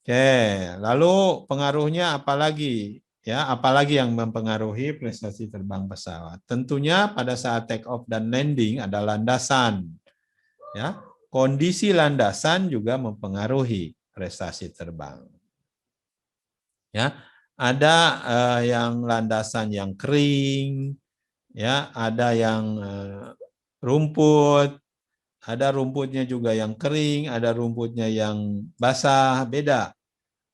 Oke, lalu pengaruhnya apa lagi? Ya, apalagi yang mempengaruhi prestasi terbang pesawat? Tentunya pada saat take off dan landing ada landasan. Ya, kondisi landasan juga mempengaruhi prestasi terbang. Ya, ada yang landasan yang kering, ya, ada yang rumput, ada rumputnya juga yang kering, ada rumputnya yang basah, beda.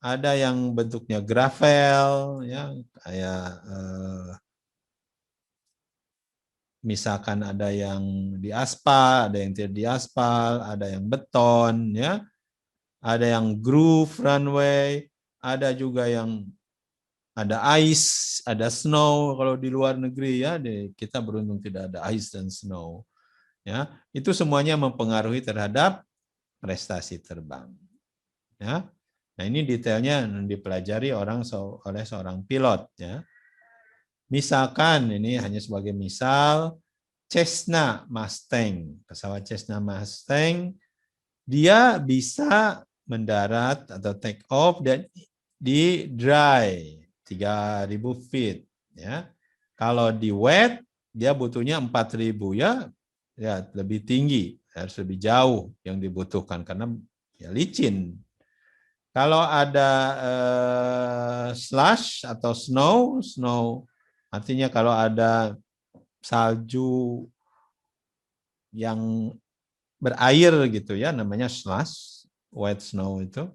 Ada yang bentuknya gravel, ya, kayak misalkan ada yang di aspal, ada yang tidak di aspal, ada yang beton, ya, ada yang groove runway, ada juga yang ada ice, ada snow. Kalau di luar negeri ya, kita beruntung tidak ada ice dan snow. Ya, itu semuanya mempengaruhi terhadap prestasi terbang. Ya, nah ini detailnya dipelajari oleh seorang pilot. Ya, misalkan ini hanya sebagai misal, Cessna Mustang, pesawat Cessna Mustang, dia bisa mendarat atau take off dan di dry 3.000 feet, ya. Kalau di wet dia butuhnya 4.000, ya, ya lebih tinggi, harus lebih jauh yang dibutuhkan karena ya licin. Kalau ada slush atau snow artinya kalau ada salju yang berair gitu ya, namanya slush, white snow itu.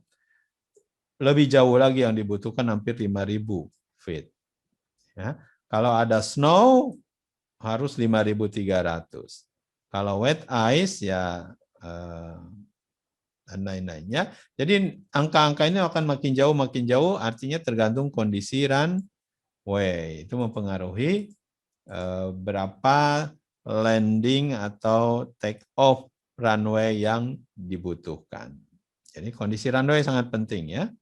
Lebih jauh lagi yang dibutuhkan hampir 5.000 feet. Ya. Kalau ada snow harus 5.300. Kalau wet ice ya dan lain-lainnya. Jadi angka-angka ini akan makin jauh artinya tergantung kondisi runway. Itu mempengaruhi berapa landing atau take off runway yang dibutuhkan. Jadi kondisi runway sangat penting ya.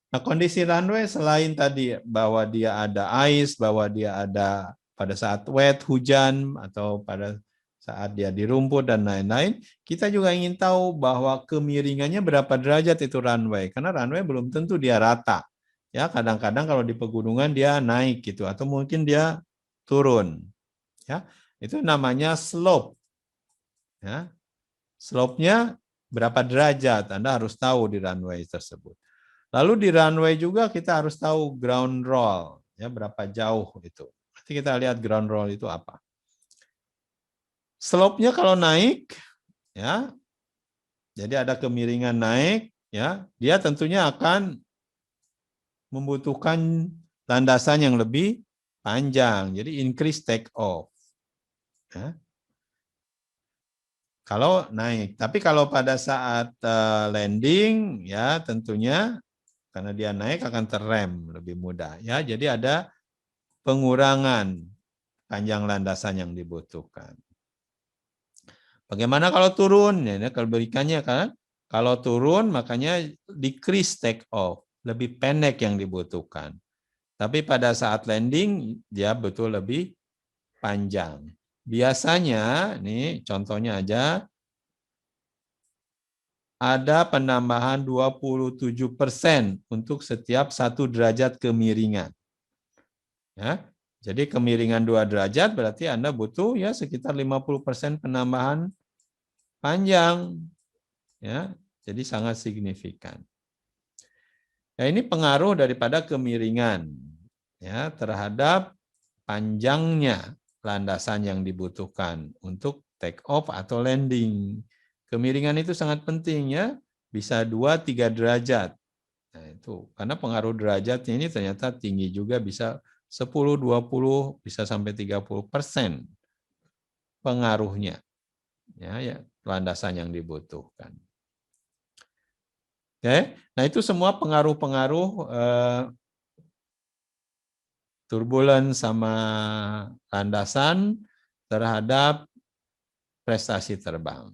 Nah, kondisi runway selain tadi bahwa dia ada ice, bahwa dia ada pada saat wet, hujan, atau pada saat dia di rumput dan lain-lain, kita juga ingin tahu bahwa kemiringannya berapa derajat itu runway. Karena runway belum tentu dia rata. Ya, kadang-kadang kalau di pegunungan dia naik gitu, atau mungkin dia turun. Ya, itu namanya slope. Ya, slope-nya berapa derajat, Anda harus tahu di runway tersebut. Lalu di runway juga kita harus tahu ground roll, ya berapa jauh itu. Nanti kita lihat ground roll itu apa. Slope-nya kalau naik, ya, jadi ada kemiringan naik, ya, dia tentunya akan membutuhkan landasan yang lebih panjang, jadi increase take off. Ya. Kalau naik, tapi kalau pada saat landing, ya tentunya karena dia naik akan terrem lebih mudah, ya. Jadi ada pengurangan panjang landasan yang dibutuhkan. Bagaimana kalau turun? Ya, kalau berikannya kan, kalau turun makanya decrease take off, lebih pendek yang dibutuhkan. Tapi pada saat landing dia betul lebih panjang. Biasanya, nih contohnya aja, ada penambahan 27% untuk setiap 1 derajat kemiringan. Ya, jadi kemiringan 2 derajat berarti Anda butuh ya sekitar 50% penambahan panjang. Ya, jadi sangat signifikan. Ya, ini pengaruh daripada kemiringan ya terhadap panjangnya landasan yang dibutuhkan untuk take off atau landing. Kemiringan itu sangat penting ya, bisa 2-3 derajat. Nah, itu karena pengaruh derajatnya ini ternyata tinggi juga, bisa 10, 20, bisa sampai 30% pengaruhnya ya landasan yang dibutuhkan. Oke, nah itu semua pengaruh-pengaruh turbulence sama landasan terhadap prestasi terbang.